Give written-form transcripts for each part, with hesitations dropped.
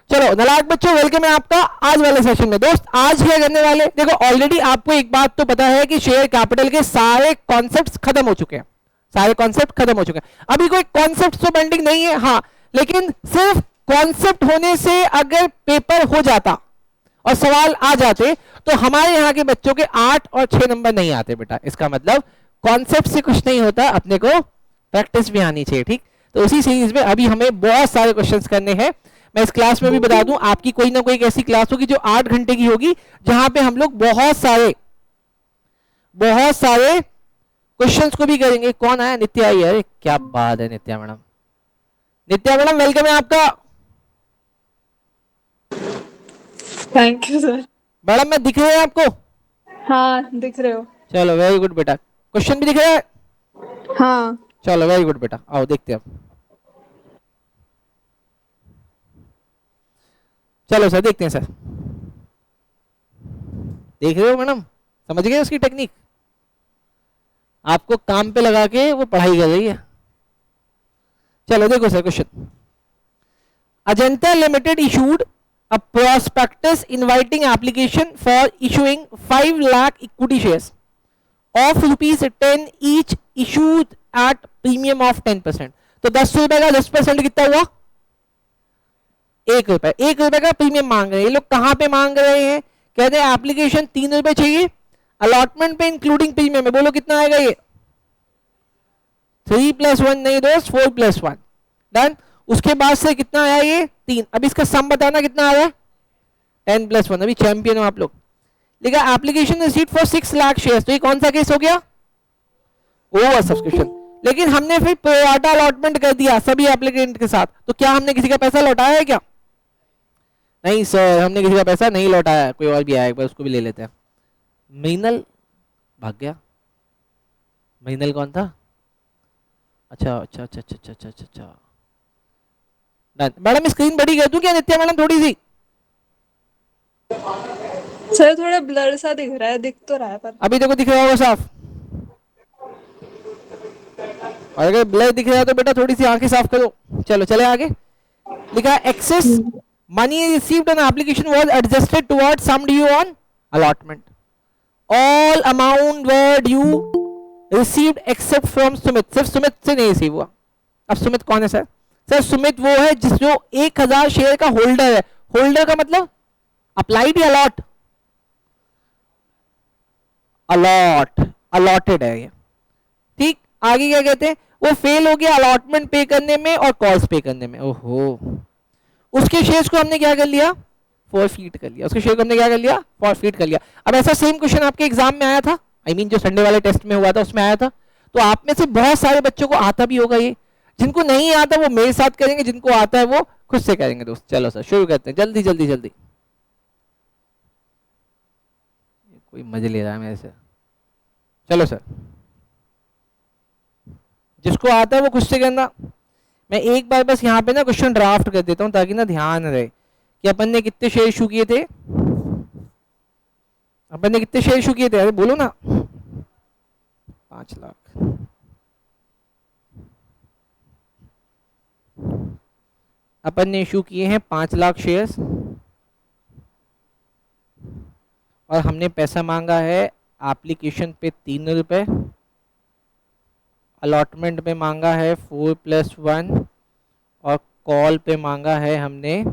चलो नलायक बच्चों, वेलकम है आपका आज वाले सेशन में। दोस्त आज क्या करने वाले, देखो ऑलरेडी आपको एक बात तो पता है कि शेयर कैपिटल के सारे कॉन्सेप्ट्स खत्म हो चुके हैं, सारे कॉन्सेप्ट खत्म हो चुके हैं। अभी कोई कॉन्सेप्ट तो पेंडिंग नहीं है, हाँ, लेकिन सिर्फ कॉन्सेप्ट होने से अगर पेपर हो जाता और सवाल आ जाते तो हमारे यहाँ के बच्चों के 8 और 6 नंबर नहीं आते बेटा। इसका मतलब कॉन्सेप्ट से कुछ नहीं होता, अपने को प्रैक्टिस भी आनी चाहिए, ठीक। तो उसी सीरीज में अभी हमें बहुत सारे क्वेश्चंस करने हैं। मैं इस क्लास में भी बता दूं, आपकी कोई ना कोई एक ऐसी क्लास होगी जो 8 घंटे की होगी, जहां पे हम लोग बहुत सारे क्वेश्चंस को भी करेंगे। कौन आया? नित्या आई है। अरे क्या बात है नित्या मैडम, नित्या मैडम वेलकम है आपका। Thank you sir. मैडम मैं दिख रहे हैं आपको? हाँ दिख रहे हो। चलो वेरी गुड बेटा। क्वेश्चन भी दिख रहा है? हाँ चलो वेरी गुड बेटा, आओ देखते हैं अब। चलो सर देखते हैं सर। देख रहे हो मैडम, समझ गए उसकी टेक्निक, आपको काम पे लगा के वो पढ़ाई कर रही है। चलो देखो sir question. Ajanta limited issued a prospectus inviting application for issuing 5 lakh equity shares of rupees 10 each issued at premium of 10%। तो 10 रुपए का 10% कितना हुआ? 1 रुपए। 1 रुपए का प्रीमियम मांग रहे हैं ये लोग। कहां पे मांग रहे हैं? कहते हैं एप्लीकेशन 3 रुपए चाहिए, अलॉटमेंट पे इंक्लूडिंग प्रीमियम है। बोलो कितना आएगा ये? 3 + 1 नहीं दोस्त, 4 + 1। डन। उसके बाद से कितना आया ये? 3। अब इसका सम बताना कितना आया? 10 + 1। अभी चैंपियन हो आप लोग। लिखा application received for 6 lakh shares. तो ये कौन सा केस हो गया? Over subscription. लेकिन हमने फिर प्रोराटा अलॉटमेंट कर दिया सभी एप्लीकेंट के साथ, तो क्या हमने किसी का पैसा लौटाया है क्या? नहीं सर, हमने किसी का पैसा नहीं लौटाया। कोई और भी आया, एक बार उसको भी ले लेते हैं। मीनल भाग गया। मीनल कौन था? अच्छा अच्छा अच्छा अच्छा अच्छा अच्छा अच्छा। मैडम स्क्रीन बड़ी कर दूं क्या नित्या मैडम थोड़ी सी? सर थोड़ा ब्लर सा दिख रहा है, दिख तो रहा है पर। अभी देखो दिख रहा होगा साफ। और अगर ब्लर दिख रहा है तो बेटा थोड़ी सी आंखें साफ करो। चलो चले आगे। लिखा है excess money received on application was adjusted toward sum due on allotment. All amount were due received except from Sumit. सिर्फ सुमित से नहीं रिसीव हुआ। अब सुमित कौन है सर? सर सुमित वो है जिस जो 1000 शेयर का होल्डर है। होल्डर का मतलब अप्लाइड या अलॉट? अलॉटेड है ये, ठीक। आगे क्या कहते हैं? वो फेल हो गया अलॉटमेंट पे करने में और कॉल्स पे करने में। ओहो, उसके शेयर्स को हमने क्या कर लिया? फॉरफीट कर लिया। उसके शेयर को हमने क्या कर लिया? फॉरफीट कर लिया। अब ऐसा सेम क्वेश्चन आपके एग्जाम में आया था, आई मीन जो संडे वाले टेस्ट में हुआ था उसमें आया था। तो आप में से बहुत सारे बच्चों को आता भी होगा ये। जिनको नहीं आता वो मेरे साथ करेंगे, जिनको आता है वो खुद से करेंगे दोस्त। चलो सर शुरू करते हैं, जल्दी जल्दी जल्दी। कोई मजे ले रहा है मेरे से। चलो सर, जिसको आता है वो खुद से करना। मैं एक बार बस यहाँ पे ना क्वेश्चन ड्राफ्ट कर देता हूँ ताकि ना ध्यान रहे कि अपन ने कितने शेयर इशू किए थे। अपन ने कितने शेयर इशू किए थे? अरे बोलो ना। 5 लाख। अपन ने इशू किए हैं 5 लाख शेयर्स और हमने पैसा मांगा है एप्लीकेशन पे 3 रुपए, अलॉटमेंट पे मांगा है 4 + 1 और कॉल पे मांगा है हमने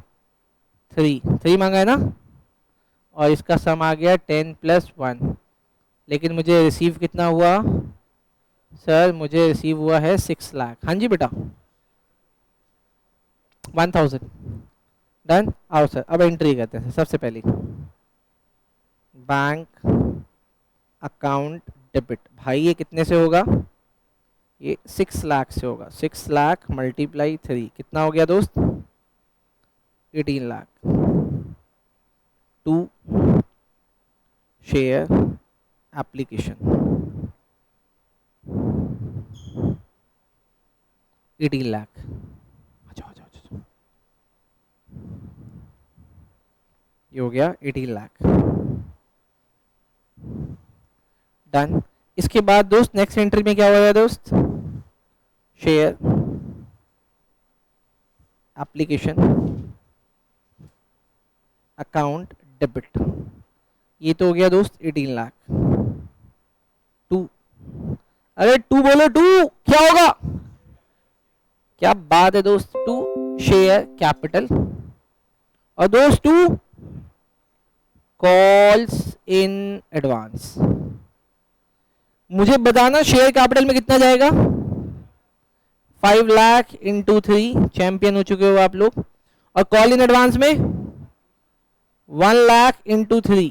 3 मांगा है ना। और इसका सम आ गया 10 + 1। लेकिन मुझे रिसीव कितना हुआ सर? मुझे रिसीव हुआ है 6 लाख। हाँ जी बेटा 1000। डन। आओ सर अब एंट्री करते हैं। सबसे पहले बैंक अकाउंट डेबिट। भाई ये कितने से होगा? ये 6 लाख से होगा। 6 लाख × 3 कितना हो गया दोस्त? 18 लाख। 2 share application 18 lakh. ये हो गया 18 लाख। डन। इसके बाद दोस्त नेक्स्ट एंट्री में क्या होगा दोस्त? शेयर एप्लीकेशन अकाउंट डेबिट, ये तो हो गया दोस्त 18 लाख। टू, अरे टू बोलो, टू क्या होगा, क्या बात है दोस्त, टू शेयर कैपिटल, और दोस्त टू कॉल्स इन एडवांस। मुझे बताना शेयर कैपिटल में कितना जाएगा, 5 लाख इंटू 3, चैंपियन हो चुके हो आप लोग, और कॉल इन एडवांस में 1 लाख इंटू 3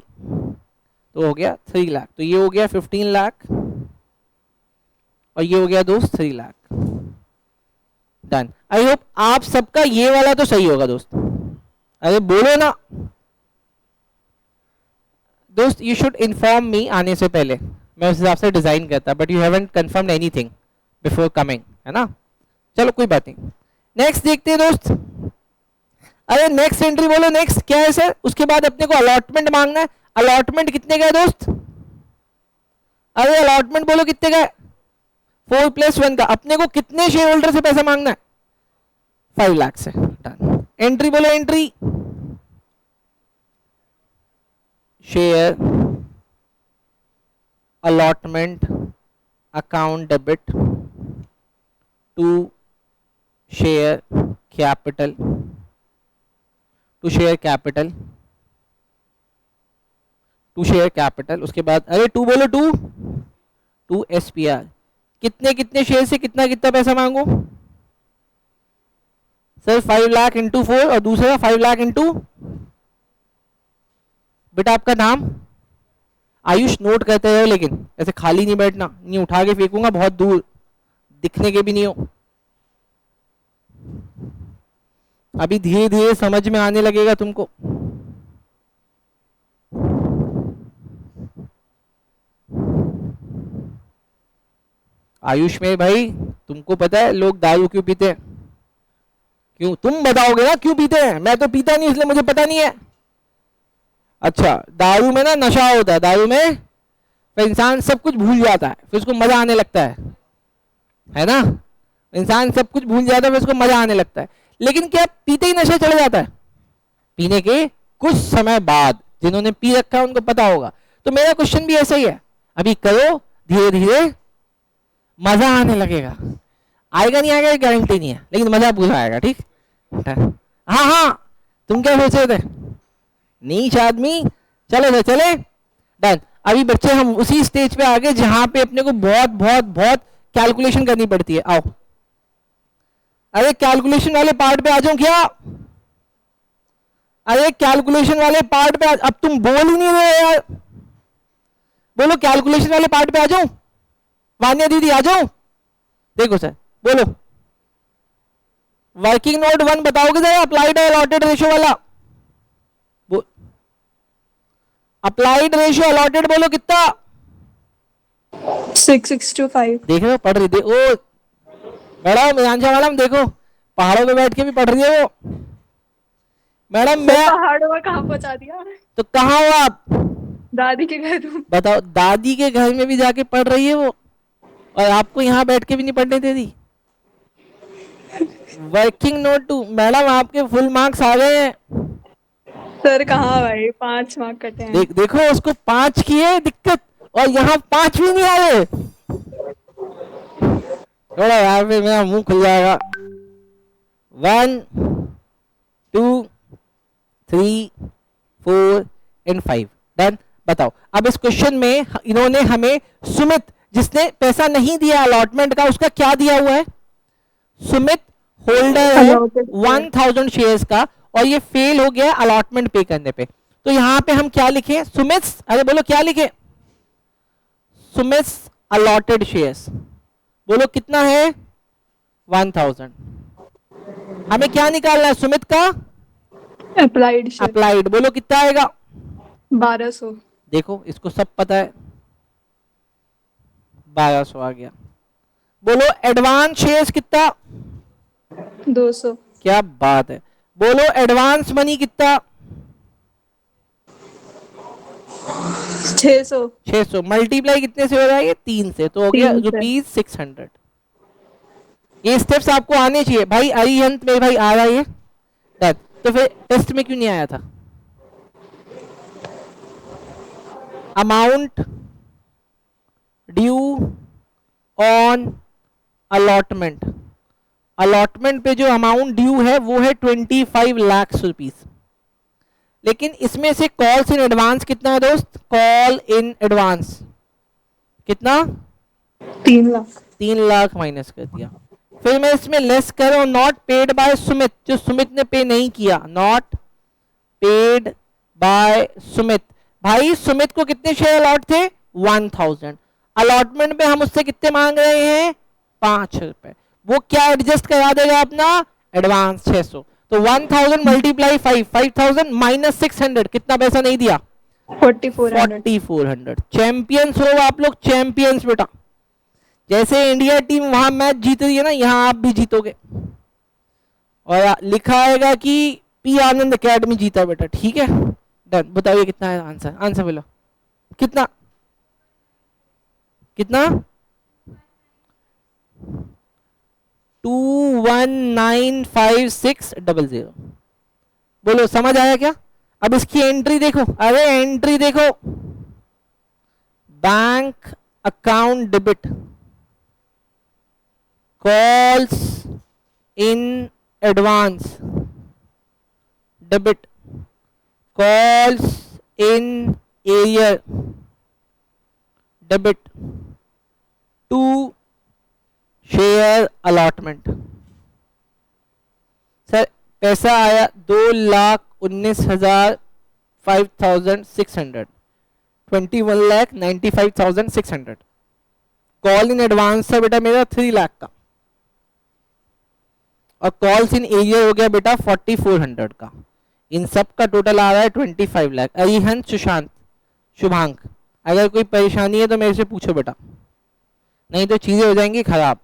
तो हो गया 3 लाख, तो ये हो गया 15 लाख और ये हो गया दोस्त 3 लाख। डन। आई होप आप सबका ये वाला तो सही होगा दोस्त, अरे बोलो ना दोस्त। यू शुड इन्फॉर्म मी आने से पहले, मैं उस हिसाब से डिजाइन करता, but you haven't confirmed anything before coming, है ना। चलो कोई बात नहीं, नेक्स्ट देखते हैं दोस्त। अरे नेक्स्ट एंट्री बोलो, नेक्स्ट क्या है सर, उसके बाद अपने को अलॉटमेंट मांगना है। अलॉटमेंट कितने का है दोस्त, अरे अलॉटमेंट बोलो कितने का है, 4+1 का। अपने को कितने शेयर होल्डर से पैसा मांगना है, 5 लाख से। डन। एंट्री बोलो, entry share allotment account debit to share capital, to share capital, to share capital. उसके बाद अरे टू बोलो, टू SPR, कितने कितने शेयर से कितना कितना पैसा मांगो सर, 5 लाख इंटू 4 और दूसरा 5 लाख इंटू, बेटा आपका नाम आयुष, नोट करते रहो लेकिन ऐसे खाली नहीं बैठना, नहीं उठा के फेंकूंगा बहुत दूर, दिखने के भी नहीं हो। अभी धीरे धीरे समझ में आने लगेगा तुमको। आयुष में भाई तुमको पता है लोग दारू क्यों पीते हैं, क्यों तुम बताओगे ना क्यों पीते हैं, मैं तो पीता नहीं इसलिए मुझे पता नहीं है। अच्छा, दारू में ना नशा होता है, दारू में फिर इंसान सब कुछ भूल जाता है, फिर उसको मजा आने लगता है ना। इंसान सब कुछ भूल जाता है फिर उसको मजा आने लगता है, लेकिन क्या पीते ही नशा चढ़ जाता है, पीने के कुछ समय बाद, जिन्होंने पी रखा है उनको पता होगा। तो मेरा क्वेश्चन भी ऐसा ही है, अभी करो धीरे धीरे मजा आने लगेगा, आएगा नहीं आएगा गारंटी नहीं है, लेकिन मजा पूरा आएगा। ठीक, हाँ हाँ, तुम क्या सोच रहे थे नीच आदमी, चले थे चले। डन। अभी बच्चे हम उसी स्टेज पे आ गए जहां पे अपने को बहुत बहुत बहुत कैलकुलेशन करनी पड़ती है। आओ, अरे कैलकुलेशन वाले पार्ट पे आ जाओ क्या, अरे कैलकुलेशन वाले पार्ट पे अब तुम बोल ही नहीं रहे यार, बोलो कैलकुलेशन वाले पार्ट पे आ जाओ। वानिया दीदी आ जाओ, देखो सर बोलो, वर्किंग नोट 1 बताओगे सर, अप्लाइड और अलॉटेड रेशियो वाला, अप्लाइड रेशियो अलॉटेड बोलो कितना, 6:5। देख रहे हो पढ़ रही थी ओ मैडम, मीनांशा मैडम देखो पहाड़ों पे बैठ के भी पढ़ रही है वो मैडम। मैं पहाड़ों में कहाँ पहुंचा दिया, तो कहाँ हो आप, दादी के घर हूँ। बताओ, दादी के घर में भी जाके पढ़ रही है वो, और आपको यहाँ बैठ के भी नहीं पढ़ने दे दी। वर्किंग नोट 2 मैडम, आपके फुल मार्क्स आ गए हैं सर कहाँ भाई, 5 मार्क कटे हैं। देखो उसको 5 की है दिक्कत, और यहाँ 5 भी नहीं आ रहे, थोड़ा यहाँ पे मेरा मुंह खुल जाएगा। 1 2 3 4 एंड 5। डन। बताओ अब इस क्वेश्चन में इन्होंने हमें सुमित, जिसने पैसा नहीं दिया अलॉटमेंट का, उसका क्या दिया हुआ है, सुमित होल्डर है 1000 शेयर्स का, और ये फेल हो गया अलॉटमेंट पे करने पे। तो यहां पे हम क्या लिखे, सुमित, अरे बोलो क्या लिखे, सुमित अलॉटेड शेयर्स, बोलो कितना है 1000। हमें क्या निकालना है, सुमित का अप्लाइड, अप्लाइड, बोलो कितना आएगा 1200। देखो इसको सब पता है, 1200 आ गया। बोलो एडवांस शेयर्स कितना, 200। क्या बात है। बोलो एडवांस मनी कितना, 600। 600 मल्टीप्लाई कितने से हो रहा है, ये 3 से, तो हो गया 3 से। ₹600। ये स्टेप्स आपको आने चाहिए भाई। अरिहंत में भाई आ रहा है ये, तो फिर टेस्ट में क्यों नहीं आया था, amount due on allotment, allotment पे जो अमाउंट ड्यू है वो है 25 लाख रुपीस, लेकिन इसमें से कॉल्स इन एडवांस कितना है दोस्त, कॉल इन एडवांस कितना, 3 लाख। 3 लाख माइनस कर दिया। फिर मैं इसमें लेस कर रहा हूं नॉट पेड बाय सुमित, जो सुमित ने पे नहीं किया, नॉट पेड बाय सुमित। भाई सुमित को कितने शेयर अलॉट थे, 1000, अलॉटमेंट पे हम उससे कितने मांग रहे हैं, 5 रुपए, वो क्या एडजस्ट करा देगा अपना, एडवांस 600, तो 1000 मल्टीप्लाई 5, 5000 माइनस 600, कितना पैसा नहीं दिया, 4400। चैंपियंस हो आप लोग, चैंपियंस बेटा। जैसे इंडिया टीम वहां मैच जीत रही है ना, यहां आप भी जीतोगे, और लिखा आएगा कि पी आनंद एकेडमी जीता बेटा, ठीक है। डन, बताइए कितना है आंसर, आंसर बोलो कितना, कितना 2195,600, बोलो समझ आया क्या। अब इसकी एंट्री देखो, अरे एंट्री देखो, bank account debit, calls in advance debit, calls in arrear debit to share allotment. Sir पैसा आया 2,19,5,600, 21,95,600, कॉल इन एडवांस था बेटा मेरा 3 लाख का, और कॉल्स इन एरियर हो गया बेटा 4400 का, इन सब का टोटल आ रहा है 25 लाख। अरिहंत, सुशांत, शुभांक, अगर कोई परेशानी है तो मेरे से पूछो बेटा, नहीं तो चीजें हो जाएंगी खराब,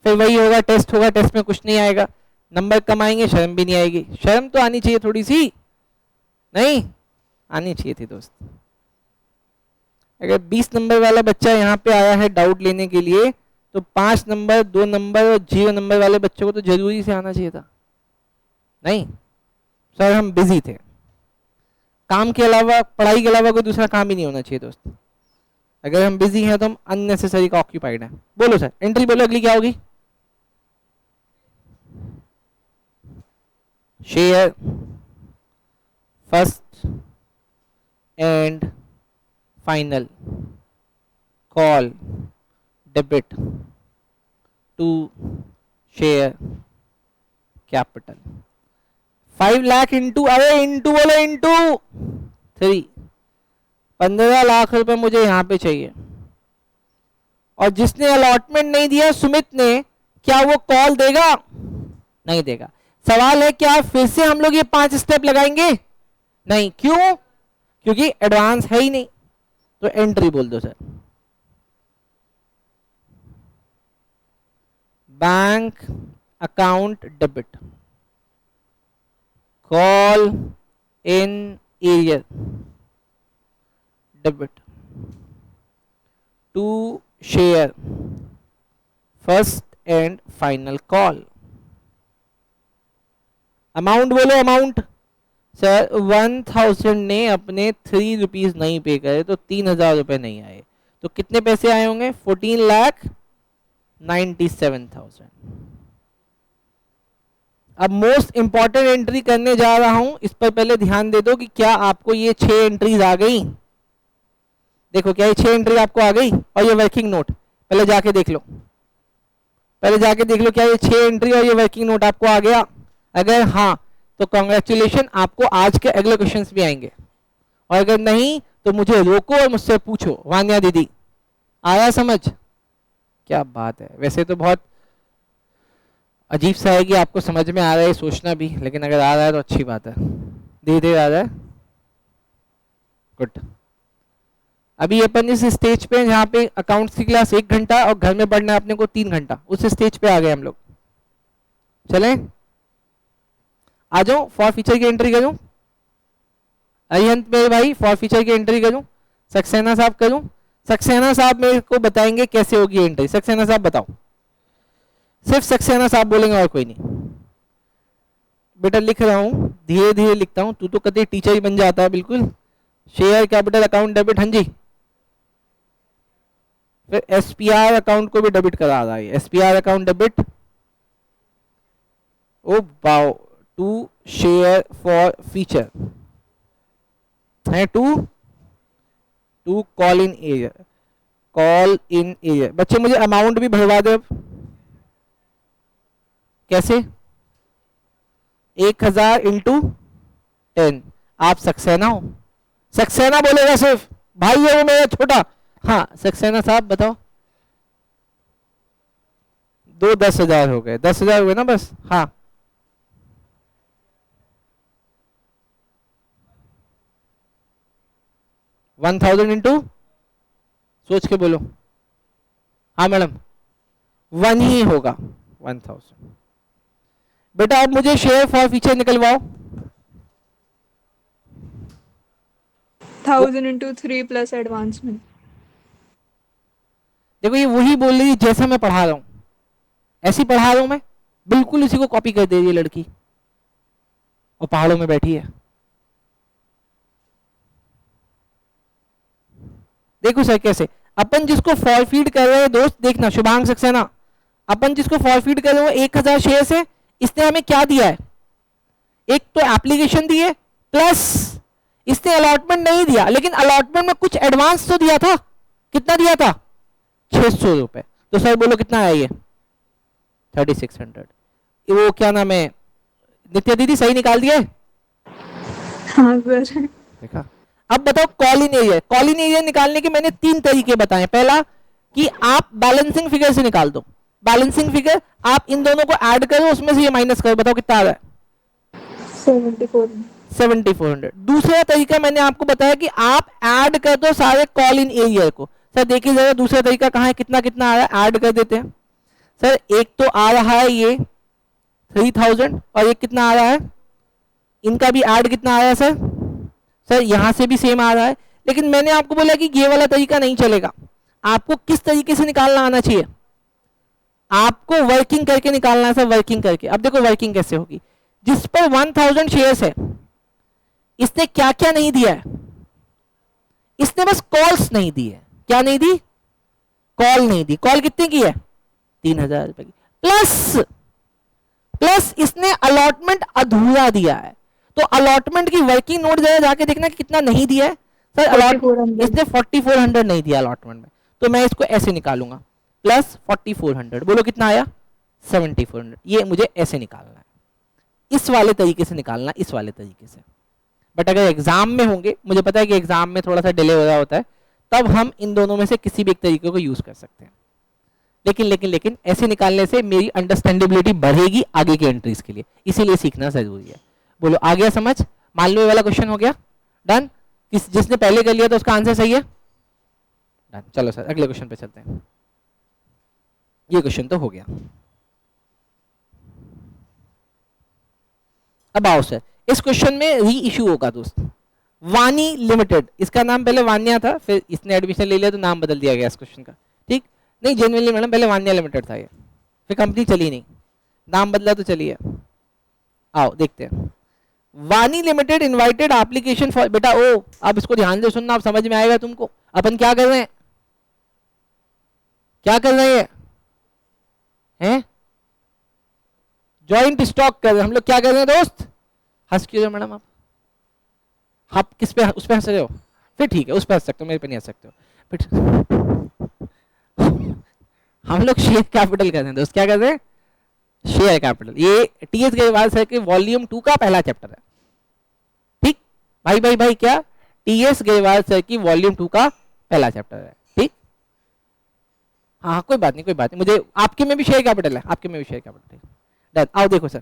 फिर वही होगा, टेस्ट होगा, टेस्ट में कुछ नहीं आएगा, नंबर कम आएंगे, शर्म भी नहीं आएगी। शर्म तो आनी चाहिए थोड़ी सी, नहीं आनी चाहिए थी दोस्त। अगर 20 नंबर वाला बच्चा यहाँ पे आया है डाउट लेने के लिए, तो 5 नंबर, 2 नंबर और 0 नंबर वाले बच्चों को तो जरूरी से आना चाहिए था। नहीं सर हम बिजी थे, काम के अलावा, पढ़ाई के अलावा कोई दूसरा काम ही नहीं होना चाहिए दोस्त। अगर हम बिजी हैं तो हम अननेसेसरी का ऑक्यूपाइड हैं। बोलो सर एंट्री बोलो, अगली क्या होगी, share first and final, call debit to share capital. 5 lakh into, अरे इंटू बोलो, इंटू 3, 15 लाख रुपए मुझे यहां पे चाहिए। और जिसने अलॉटमेंट नहीं दिया सुमित ने, क्या वो कॉल देगा, नहीं देगा। सवाल है क्या फिर से हम लोग ये 5 स्टेप लगाएंगे, नहीं, क्यों, क्योंकि एडवांस है ही नहीं। तो एंट्री बोल दो sir, bank account debit, call in arrear debit to share first and final call. Amount बोलो, अमाउंट सर 1000 ने अपने 3 रुपीज नहीं पे करे तो 3000 रुपए नहीं आए, तो कितने पैसे आए होंगे, 14,97,000। अब मोस्ट इंपॉर्टेंट एंट्री करने जा रहा हूं, इस पर पहले ध्यान दे दो कि क्या आपको ये 6 एंट्रीज आ गई। देखो क्या ये 6 एंट्री आपको आ गई, और ये वर्किंग नोट पहले जाके देख लो, पहले जाके देख लो क्या ये 6 एंट्री और ये वर्किंग नोट आपको आ गया। अगर हाँ तो कॉन्ग्रेचुलेशन, आपको आज के अगले क्वेश्चंस भी आएंगे, और अगर नहीं तो मुझे रोको और मुझसे पूछो, वान्या दीदी आया समझ, क्या बात है। वैसे तो बहुत अजीब सा है कि आपको समझ में आ रहा है सोचना भी, लेकिन अगर आ रहा है तो अच्छी बात है, धीरे धीरे आ रहा है, गुड। अभी अपन इस स्टेज पे जहाँ पे अकाउंट्स की क्लास 1 घंटा और घर में पढ़ना है अपने को 3 घंटा, उस स्टेज पे आ गए हम लोग। चलें आ जाओ, फॉर फीचर की एंट्री करूं, अरिहंत मेरे भाई फॉर फीचर की एंट्री करूं, सक्सेना साहब करूं, सक्सेना साहब मेरे को बताएंगे कैसे होगी एंट्री। सक्सेना साहब बताओ, सिर्फ सक्सेना साहब बोलेंगे और कोई नहीं। बेटा लिख रहा हूं, धीरे धीरे लिखता हूं, तू तो कभी टीचर ही बन जाता है बिल्कुल। शेयर कैपिटल अकाउंट डेबिट, हाँ जी फिर एसपीआर अकाउंट को भी डेबिट करा रहा है, SPR account debit, oh wow, to share for feature है, to call in area, call in area. बच्चे मुझे अमाउंट भी भरवा दे अब, कैसे? 1000 इंटू 10। आप सक्सेना हो? सक्सेना बोलेगा सिर्फ, भाई है वो मेरा छोटा। हाँ सक्सेना साहब बताओ। दो 10,000 हो गए, 10,000 हुए ना बस। हाँ 1000 इंटू, सोच के बोलो। हाँ मैडम 1 ही होगा, 1000। बेटा अब मुझे share for feature निकलवाओ। 1000 into 3 plus advancement. देखो ये वही बोल रही है जैसा मैं पढ़ा रहा हूं, ऐसी पढ़ा रहा हूं मैं, बिल्कुल इसी को कॉपी कर दे रही है लड़की, और पहाड़ों में बैठी है। देखो सर कैसे अपन जिसको फॉरफीड कर रहे हैं दोस्त, देखना शुभांग सक्सेना, अपन जिसको फॉरफीड कर रहे हो 1000 शेयर से, इसने हमें क्या दिया है? एक तो एप्लीकेशन दी है, प्लस इसने अलॉटमेंट नहीं दिया, लेकिन अलॉटमेंट में कुछ एडवांस तो दिया था। कितना दिया था? 600 रुपए। तो सर बोलो कितना है ये? 3600। वो क्या नाम है, नित्या दीदी सही निकाल दिया? हाँ सर। देखा। अब बताओ call in area, call in area निकालने के मैंने 3 तरीके बताए। पहला कि आप बैलेंसिंग फिगर से निकाल दो, बैलेंसिंग फिगर आप इन दोनों को ऐड करो, उसमें से ये माइनस करो, बताओ कितना आ रहा है? 7400। दूसरा तरीका मैंने आपको बताया कि आप ऐड कर दो सारे कॉल इन एरिया को। सर देखिए जरा दूसरा तरीका कहाँ है, कितना कितना आ रहा है, ऐड कर देते हैं। सर एक तो आ रहा है ये 3000, और ये कितना आ रहा है, इनका भी ऐड कितना आ रहा है सर? सर यहां से भी सेम आ रहा है। लेकिन मैंने आपको बोला कि ये वाला तरीका नहीं चलेगा, आपको किस तरीके से निकालना आना चाहिए? आपको वर्किंग करके निकालना है सर, वर्किंग करके। अब देखो वर्किंग कैसे होगी, जिस पर 1000 शेयर्स है, इसने क्या क्या नहीं दिया है? इसने बस कॉल्स नहीं दी है। क्या नहीं दी? कॉल नहीं दी। कॉल कितने की है? 3000 रुपए की। प्लस इसने अलॉटमेंट अधूरा दिया है। तो अलॉटमेंट की वर्किंग नोट जरा जाके देखना कि कितना नहीं दिया है सर। अलॉटमेंट इसने 4400 नहीं दिया अलॉटमेंट में, तो मैं इसको ऐसे निकालूंगा, प्लस 4400, बोलो कितना आया? 7400। ये मुझे ऐसे निकालना है, इस वाले तरीके से निकालना, इस वाले तरीके से। बट अगर एग्जाम में होंगे, मुझे पता है कि एग्जाम में थोड़ा सा डिले हो रहा होता है, तब हम इन दोनों में से किसी भी एक तरीके को यूज कर सकते हैं। लेकिन ऐसे निकालने से मेरी अंडरस्टैंडेबिलिटी बढ़ेगी आगे के एंट्रीज के लिए, इसीलिए सीखना जरूरी है। बोलो आ गया समझ? मान लो ये वाला क्वेश्चन हो गया डन। जिसने पहले कर लिया तो उसका आंसर सही है डन। चलो सर अगले क्वेश्चन पे चलते हैं। ये क्वेश्चन तो हो गया। अब आओ सर, इस क्वेश्चन में री इशू होगा दोस्त। वानी लिमिटेड, इसका नाम पहले वान्या था, फिर इसने एडमिशन ले लिया तो नाम बदल दिया गया इस क्वेश्चन का। ठीक नहीं, जेन्युइनली मैडम पहले वान्या लिमिटेड था ये, फिर कंपनी चली नहीं, नाम बदला तो चलिए। आओ देखते हैं। वानी लिमिटेड इनवाइटेड एप्लीकेशन फॉर, बेटा ओ आप इसको ध्यान से सुनना, आप समझ में आएगा तुमको। अपन क्या कर रहे हैं, क्या कर रहे हैं? जॉइंट स्टॉक कर रहे हैं हम लोग। क्या कर रहे हैं दोस्त? हंस क्यों रहे हो मैडम आप किस पे, उस पे हंस रहे हो? फिर ठीक है, उस पे हंस सकते हो, मेरे पे नहीं हंस सकते हो। फिर हम लोग शेयर कैपिटल कर रहे हैं दोस्त। क्या कर रहे हैं? Share capital. ये टीएस ग्रेवाल सर के वॉल्यूम 2 का पहला चैप्टर है। ठीक भाई क्या टीएस ग्रेवाल सर की वॉल्यूम 2 का पहला चैप्टर है। ठीक हाँ कोई बात नहीं, मुझे आपके में भी शेयर कैपिटल है, आपके में भी शेयर कैपिटल है डन। आओ देखो सर,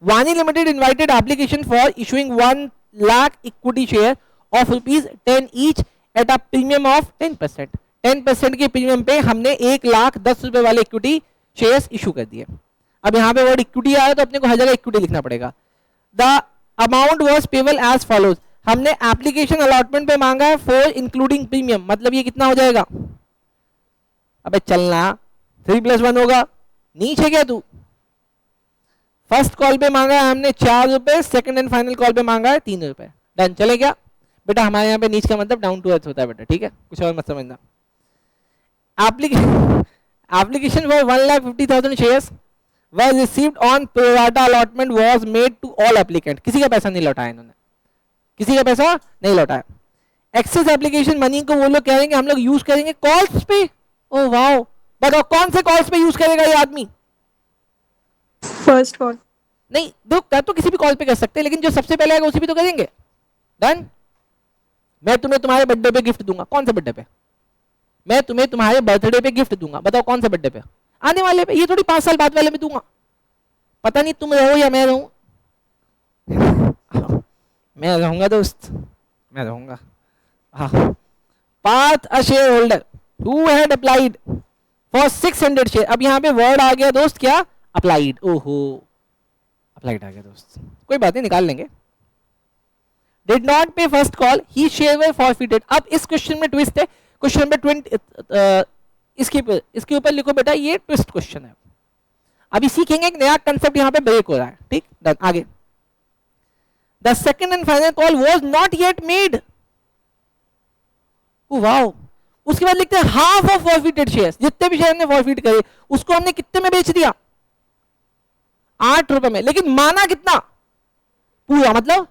वानी limited invited application for issuing 1 lakh equity share of ₹10 each at a premium of 10%। 10% के प्रीमियम पे हमने 1,10,000 रुपए वाले इक्विटी शेयर्स इशू कर दिए। अब यहाँ पे वर्ड इक्विटी आया तो अपने को हर जगह इक्विटी लिखना पड़ेगा। The amount was payable as follows, हमने एप्लीकेशन अलॉटमेंट पे मांगा है 4 इंक्लूडिंग प्रीमियम, मतलब ये कितना हो जाएगा? अबे चलना 3+1 होगा, नीचे क्या तू? फर्स्ट कॉल पे मांगा है हमने 4 रुपए, सेकंड एंड फाइनल कॉल पे मांगा है 3 रुपए। डन चले क्या बेटा? हमारे यहाँ पे नीच का मतलब डाउन टू अर्थ होता है बेटा, ठीक है, कुछ और मत समझना। application for 1,50,000 shares was received on pro rata allotment was made to all applicant. किसी का पैसा नहीं लौटाया इन्होंने, किसी का पैसा नहीं लौटाया. एक्सेस एप्लीकेशन मनी को वो लोग कह रहे हैं हम लोग यूज करेंगे कॉल्स पे. ओ वाओ, बताओ कौन से कॉल्स पे यूज करेगा ये आदमी? First call. नहीं दो कर तो किसी भी कॉल पे कर सकते हैं, लेकिन जो सबसे पहले आएगा उसी पे तो करेंगे. डन. मैं तुम्हें तुम्हारे बर्थडे पे गिफ्ट दूंगा. कौन से बर्थडे पे? मैं तुम्हें तुम्हारे बर्थडे पे गिफ्ट दूंगा. बताओ कौन से बर्थडे पे? आने वाले पे. ये थोड़ी 5 साल बाद वाले में दूंगा. पता नहीं तुम रहो या मैं रहूं. मैं रहूंगा दोस्त, मैं रहूंगा. हाँ. Path a share holder who had applied for 600 share. अब यहाँ पे वर्ड आ गया दोस्त, क्या? अप्लाइड. ओहो, अप्लाइड आ गया दोस्त. कोई बात नहीं, निकाल लेंगे. डिड नॉट पे फर्स्ट कॉल, ही शेयर वर फॉरफिटेड. अब इस क्वेश्चन में ट्विस्ट है. क्वेश्चन नंबर 20 इसके ऊपर लिखो बेटा, ये ट्विस्ट क्वेश्चन है. अभी सीखेंगे एक नया कंसेप्ट यहाँ पे ब्रेक हो रहा है. ठीक, डन. आगे. The second and final call was not yet made. Wow. उसके बाद लिखते हैं हाफ ऑफ फॉरफिटेड शेयर्स. जितने भी शेयर हमने फॉरफिट करे उसको हमने कितने में बेच दिया? 8 रुपए में. लेकिन माना कितना? पूरा, मतलब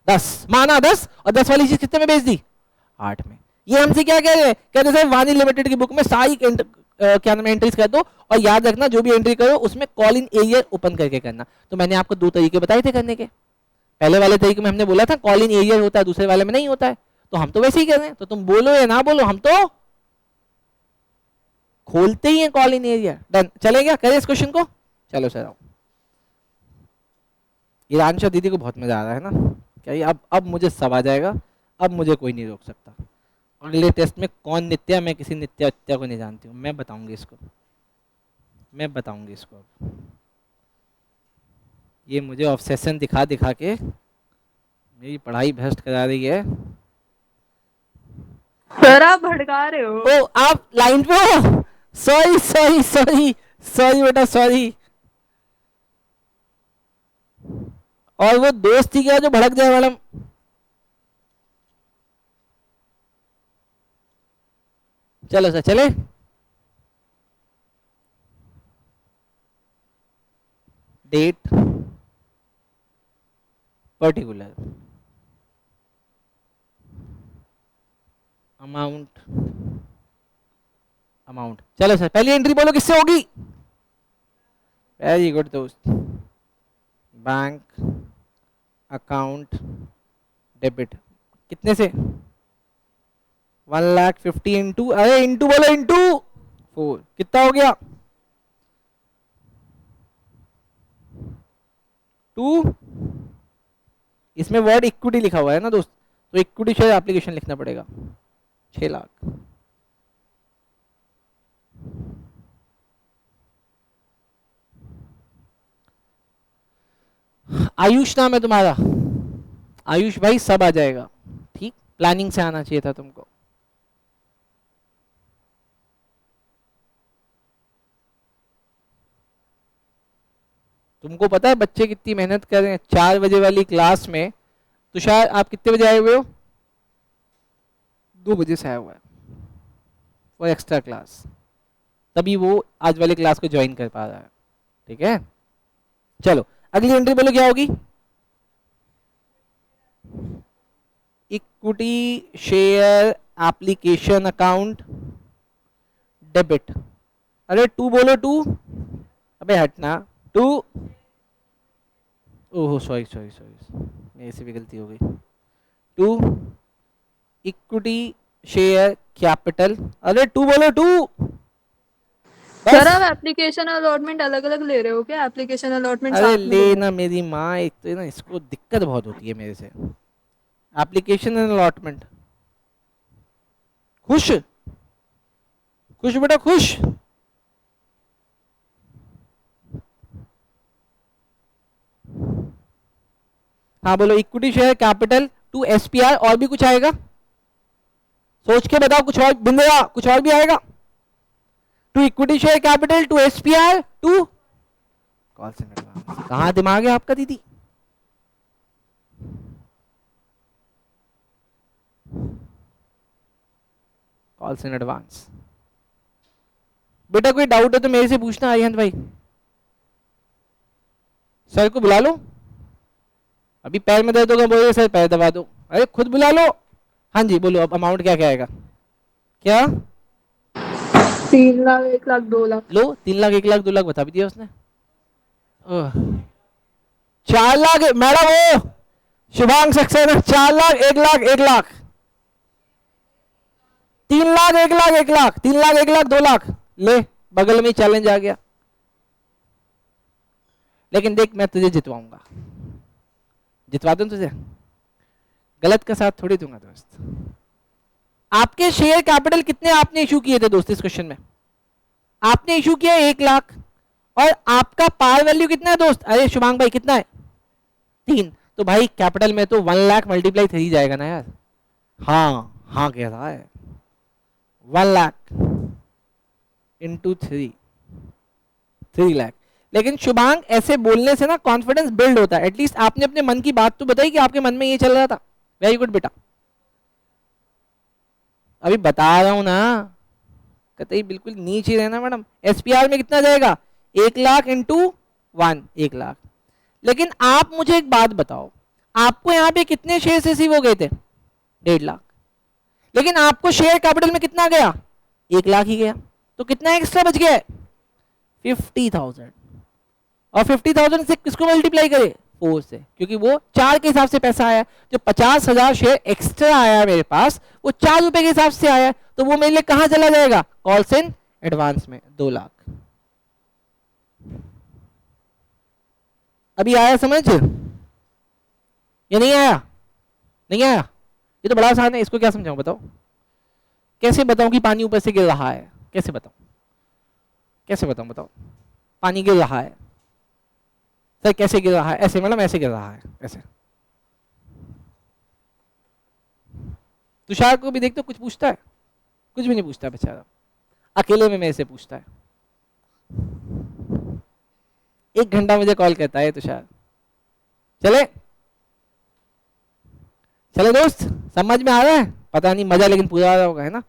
10. माना 10 और 10 वाली चीज कितने में बेच दी? 8 में. ये हमसे क्या कह रहे हैं? कहते हैं वानी लिमिटेड की बुक में सारी क्या नाम है एंट्रीज कर दो, और याद रखना जो भी एंट्री करो उसमें कॉल इन एरियर ओपन करके करना. तो मैंने आपको 2 तरीके बताए थे करने के. पहले वाले तरीके में हमने बोला था कॉल इन एरियर होता है, दूसरे वाले में नहीं होता है. तो हम तो वैसे ही कर रहे हैं. तो तुम बोलो या ना बोलो, हम तो खोलते ही हैं कॉल इन एरिया. डन. चलेगा? करें इस क्वेश्चन को? चलो सर आओ. ईरानशा दीदी को बहुत मजा आ रहा है ना. क्या ये अब मुझे सब आ जाएगा. अब मुझे कोई नहीं रोक सकता. अगले टेस्ट में कौन नित्या, मैं किसी नित्या नित्या को नहीं जानती हूँ. मैं बताऊंगी इसको, मैं बताऊंगी इसको. ये मुझे ऑब्सेशन दिखा दिखा के मेरी पढ़ाई भ्रष्ट करा रही है. सर आप भड़का रहे हो. ओ आप लाइन पे हो. सॉरी सॉरी सॉरी सॉरी बेटा, सॉरी. और वो दोस्त ही क्या जो भड़क जाए मैडम. चलो सर चले. Date particular amount amount. चलो सर पहली एंट्री बोलो किससे होगी? वेरी गुड दोस्त. Bank account debit. कितने से? 1,50,000 इंटू, अरे इंटू बोलो, इंटू 4. कितना हो गया? 2. इसमें वर्ड इक्विटी लिखा हुआ है ना दोस्त, तो इक्विटी शेयर एप्लीकेशन लिखना पड़ेगा. 6 लाख. आयुष नाम है तुम्हारा. आयुष भाई सब आ जाएगा. ठीक, प्लानिंग से आना चाहिए था तुमको. तुमको पता है बच्चे कितनी मेहनत कर रहे हैं 4 बजे वाली क्लास में. तुषार आप कितने बजे आए हुए हो? 2 बजे से आया हुआ है वो एक्स्ट्रा क्लास, तभी वो आज वाली क्लास को ज्वाइन कर पा रहा है. ठीक है, चलो अगली एंट्री बोलो क्या होगी? Equity share application account debit. अरे 2 बोलो, 2. अबे हटना. 2. ओहो सॉरी सॉरी सॉरी, मेरे से भी गलती हो गई. 2 इक्विटी शेयर कैपिटल. अरे 2 बोलो, 2. सर आप एप्लीकेशन अलॉटमेंट अलग अलग ले रहे हो क्या? एप्लीकेशन अलॉटमेंट अरे साथ में ले ना मेरी माँ, एक तो ना इसको दिक्कत बहुत होती है मेरे से. Application and allotment. खुश खुश बेटा खुश. हाँ बोलो. Equity share capital to SPR. और भी कुछ आएगा? सोच के बताओ. कुछ और बिंदेगा? कुछ और भी आएगा? To equity share capital to SPR to call centre. कहाँ दिमाग है आपका दीदी? Calls in advance. बेटा कोई डाउट है तो मेरे से पूछना आर्यन भाई। सर को बुला लो, अभी पैर में दर्द होगा बोलोगे सर पैर दबा दो, अरे खुद बुला लो। हाँ जी बोलो, अब अमाउंट क्या क्या आएगा? क्या 3 लाख 1 लाख 2 लाख। लो 3 लाख 1 लाख 2 लाख बता भी दिया उसने। 4 लाख मैडम, वो शुभांग सक्सेना 4 लाख 1 लाख 1 लाख 3 लाख 1 लाख 1 लाख 3 लाख 1 लाख 2 लाख। ले बगल में चैलेंज आ गया। लेकिन देख मैं तुझे जितवाऊंगा, जितवा दूं तुझे, गलत का साथ थोड़ी दूंगा दोस्त। आपके शेयर कैपिटल कितने आपने इशू किए थे दोस्त? इस क्वेश्चन में आपने इशू किया 1 लाख, और आपका पार वैल्यू कितना है दोस्त? अरे शुभांग भाई कितना है? 3। तो भाई कैपिटल में तो 1 लाख मल्टीप्लाई 3 जाएगा ना यार। हाँ हाँ कह रहा है 1 लाख इंटू 3 लाख। लेकिन शुभांग ऐसे बोलने से ना कॉन्फिडेंस बिल्ड होता है। एटलीस्ट आपने अपने मन की बात तो बताई कि आपके मन में ये चल रहा था। वेरी गुड बेटा, अभी बता रहा हूं ना, कतई बिल्कुल नीचे रहना मैडम। एसपीआर में कितना जाएगा? 1 लाख इंटू 1 1 लाख। लेकिन आप मुझे एक बात बताओ, आपको यहाँ पे कितने शेयर रिसीव हो गए थे? 1.5 लाख। लेकिन आपको शेयर कैपिटल में कितना गया? 1 लाख ही गया। तो कितना एक्स्ट्रा बच गया है? 50,000। और 50,000 से किसको मल्टीप्लाई करे? 4 से, क्योंकि वो 4 के हिसाब से पैसा आया। जो 50,000 शेयर एक्स्ट्रा आया मेरे पास, वो 4 रुपए के हिसाब से आया। तो वो मेरे लिए कहां चला जाएगा? कॉल्स इन एडवांस में 2 लाख। अभी आया समझ या नहीं आया? नहीं आया? ये तो बड़ा आसान है, इसको क्या समझाऊं बताओ? कैसे बताऊं कि पानी ऊपर से गिर रहा है? कैसे बताऊं? कैसे बताऊं बताओ? पानी गिर रहा है सर, कैसे गिर रहा है? ऐसे मैडम, ऐसे गिर रहा है, ऐसे। तुषार को भी देख तो कुछ पूछता है? कुछ भी नहीं पूछता बेचारा, अकेले में मेरे से पूछता है। 1 घंटा मुझे कॉल करता है तुषार। चले चले दोस्त, समझ में आ रहा है? पता नहीं मजा लेकिन पूरा आ रहा होगा, है ना?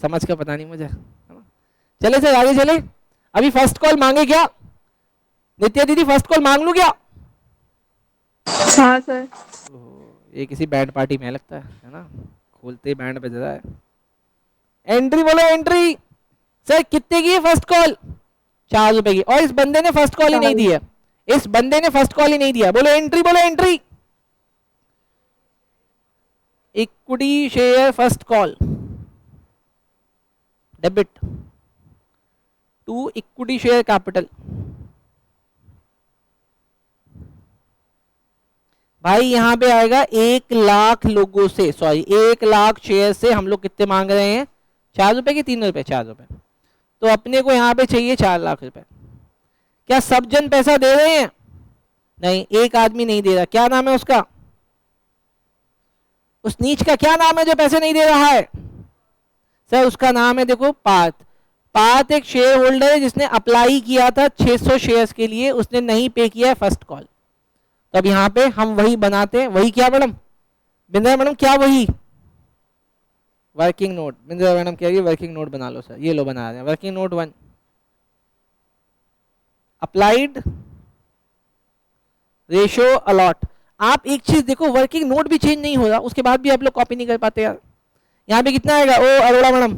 समझ का पता नहीं मुझे, है ना? चले सर आगे चले। अभी फर्स्ट कॉल मांगे क्या? नित्या दीदी फर्स्ट कॉल मांग लूं क्या? हाँ सर। ये किसी बैंड पार्टी में लगता है ना? खोलते बैंड बज रहा है। एंट्री बोलो, एंट्री। सर कितने की है फर्स्ट कॉल? 4 रुपए की। और इस बंदे ने फर्स्ट कॉल ही नहीं दिया, इस बंदे ने फर्स्ट कॉल ही नहीं दिया। बोलो एंट्री, बोलो entry. Equity share first call debit to equity share capital. भाई यहां पे आएगा 1 लाख लोगों से, सॉरी 1 लाख शेयर से हम लोग कितने मांग रहे हैं? 4 रुपए की 3 रुपए? 4 रुपए। तो अपने को यहां पे चाहिए 4 लाख रुपए। क्या सब जन पैसा दे रहे हैं? नहीं, एक आदमी नहीं दे रहा। क्या नाम है उसका? उस नीच का क्या नाम है जो पैसे नहीं दे रहा है? सर उसका नाम है देखो पार्थ। पार्थ एक शेयर होल्डर है जिसने अप्लाई किया था 600 शेयर्स के लिए, उसने नहीं पे किया है फर्स्ट कॉल। तो अब यहाँ पे हम वही बनाते हैं। वही क्या मैडम? बिंद्रा मैडम क्या वही? Working note. बिंद्रा मैडम कह रही है वर्किंग नोट बना लो सर। ये लो बना रहे हैं working note 1। Applied ratio allot. आप एक चीज देखो, वर्किंग नोट भी चेंज नहीं हो रहा, उसके बाद भी आप लोग कॉपी नहीं कर पाते यार। यहाँ पे कितना आएगा? ओ अरोड़ा मैडम,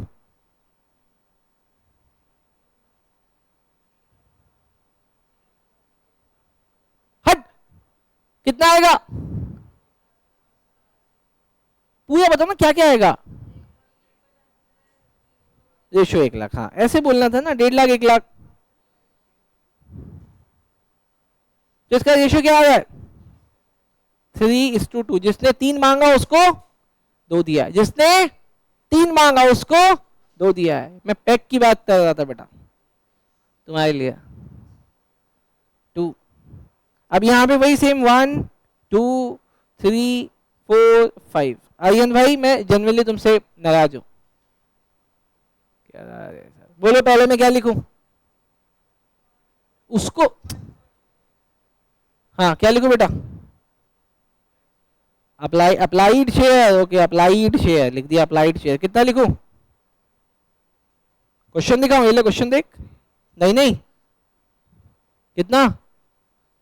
हट, कितना आएगा? पूरा बताओ ना क्या क्या आएगा? रेशो 1 लाख। हाँ ऐसे बोलना था ना, 1.5 लाख 1 लाख। तो इसका रेशो क्या आ रहा है? 3:2। जिसने 3 मांगा उसको 2 दिया है, जिसने 3 मांगा उसको 2 दिया है। मैं पैक की बात कर रहा था बेटा तुम्हारे लिए। 2। अब यहां पे वही सेम 1 2 3 4 5। आर्यन भाई मैं जनरली तुमसे नाराज हूं। क्या बोलो पहले मैं क्या लिखूं उसको? हाँ क्या लिखूं बेटा? Applied share. Okay applied share लिख दिया। अप्लाइड शेयर कितना लिखूं? क्वेश्चन दिखाऊं, ये ले क्वेश्चन देख। नहीं नहीं, कितना?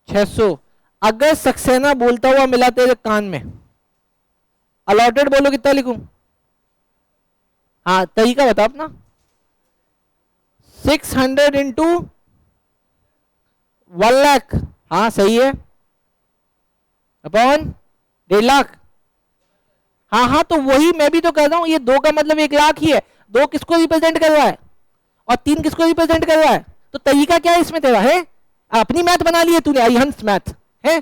600। अगर सक्सेना बोलता हुआ मिला तेरे कान में, अलॉटेड बोलो कितना लिखूं? हाँ तरीका बता अपना। 600 इंटू 1,00,000, हाँ सही है, अपॉन 1,50,000। हाँ हाँ, तो वही मैं भी तो कर रहा हूं, ये 2 का मतलब 1,00,000 ही है। 2 किसको रिप्रेजेंट कर रहा है और 3 किसको रिप्रेजेंट कर रहा है? तो तरीका क्या है इसमें तेरा? है अपनी मैथ बना ली है तूने, अरिहंस मैथ है।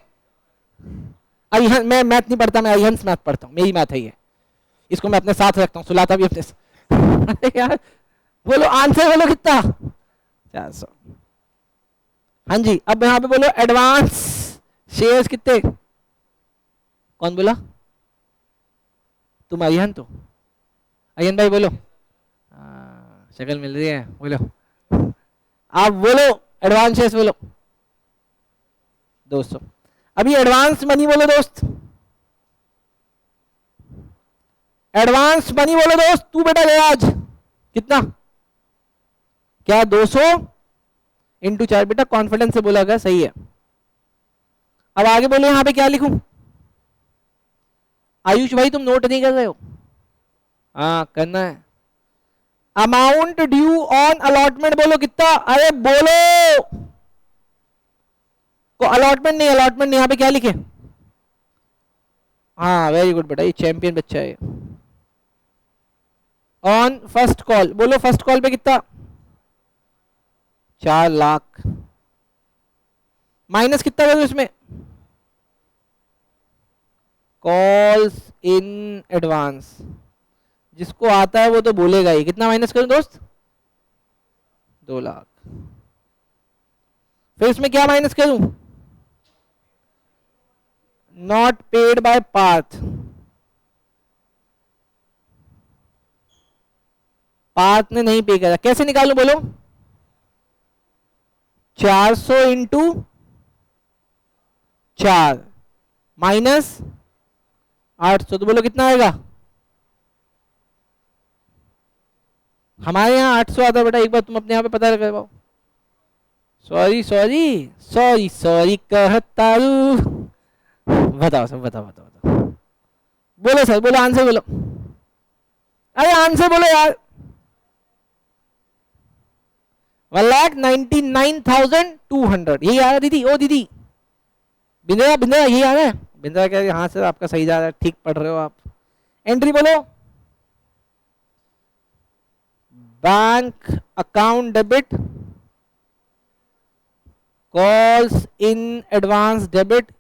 अरिहंस, मैं मैथ नहीं पढ़ता, मैं अरिहंस मैथ पढ़ता हूं, मेरी मैथ है ये, इसको मैं अपने साथ रखता हूं, सुलाता भी अपने अरे यार बोलो आंसर, बोलो कितना? 400। हाँ जी, अब यहां पे बोलो एडवांस शेयर्स कितने? कौन बोला? तुम अरिहन, तो अरिहन भाई बोलो। शक्ल मिल रही है, बोलो आप, बोलो एडवांस शेयर्स बोलो 200। अभी एडवांस मनी बोलो दोस्त, एडवांस मनी बोलो दोस्त। तू बेटा गया आज कितना? क्या 200 इंटू 4? बेटा कॉन्फिडेंस से बोला गया, सही है। अब आगे बोलो, यहां पे क्या लिखूं? आयुष भाई तुम नोट नहीं कर रहे हो? हाँ करना है। अमाउंट ड्यू ऑन अलॉटमेंट बोलो कितना? अरे बोलो को, अलॉटमेंट नहीं, अलॉटमेंट नहीं, यहां पे क्या लिखे? हाँ वेरी गुड बेटा, ये चैंपियन बच्चा है। ऑन फर्स्ट कॉल बोलो, फर्स्ट कॉल पे कितना? 4,00,000 माइनस कितना करूं इसमें? कॉल्स इन एडवांस, जिसको आता है वो तो बोलेगा ही। कितना माइनस करूं दोस्त? 2,00,000। फिर इसमें क्या माइनस करूं? Not paid by Parth, Parth ने नहीं पे करा। कैसे निकालूं बोलो? 400 इंटू 4 माइनस 800, तो बोलो कितना आएगा? हमारे यहाँ 800 आता है बेटा, एक बार तुम अपने यहाँ पे पता लगा पाओ। सॉरी सॉरी सॉरी सॉरी कहता हूँ। बताओ सब, बताओ बताओ बताओ, बोलो सर, बोलो आंसर बोलो। अरे आंसर बोलो यार। 1,99,200 यही आ रहा है दीदी। ओ दीदी बिंद्रा, बिंद्रा यही आ रहा है? बिंद्रा कह रही हाँ सर आपका सही जा रहा है, ठीक पढ़ रहे हो आप। एंट्री बोलो, bank account debit, calls in advance debit.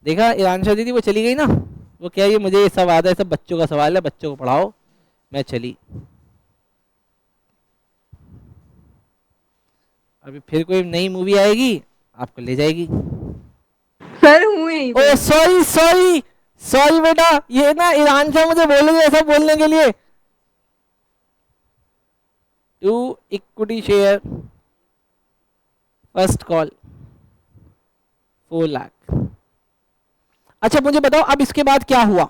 देखा ईरानशा दीदी वो चली गई ना, वो कह रही है मुझे ये सब आता है, सब बच्चों का सवाल है, बच्चों को पढ़ाओ। मैं चली। अभी फिर कोई नई मूवी आएगी, आपको ले जाएगी। सर हूँ यहीं पे। ओ सॉरी सॉरी सॉरी बेटा, ये ना ईरानशा मुझे बोल रही है ऐसा बोलने के लिए। To equity share first call 4,00,000। अच्छा मुझे बताओ अब इसके बाद क्या हुआ?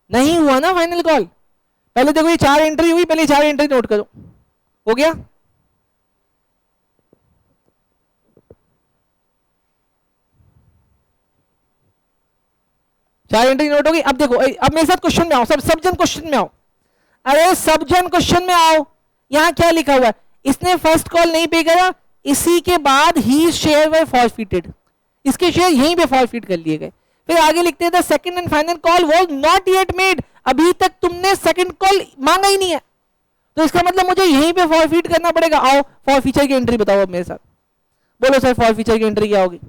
नहीं हुआ ना फाइनल कॉल। पहले देखो ये 4 एंट्री हुई, पहले 4 एंट्री नोट करो। हो गया? चार एंट्री नोट होगी। अब देखो, अब मेरे साथ क्वेश्चन में आओ, सब जन क्वेश्चन में आओ। अरे सब जन क्वेश्चन में आओ। यहां क्या लिखा हुआ है? इसने फर्स्ट कॉल नहीं पे करा, इसी के बाद ही शेयर वर फॉरफिटेड, इसके शेयर यहीं पे फॉरफिट कर लिए गए। फिर आगे लिखते हैं second and final call was not yet made, अभी तक तुमने सेकंड कॉल मांगा ही नहीं है, तो इसका मतलब मुझे यहीं पे फॉरफिट करना पड़ेगा। आओ फॉरफीचर की एंट्री बताओ अब मेरे साथ। बोलो सर फॉरफीचर की एंट्री क्या होगी?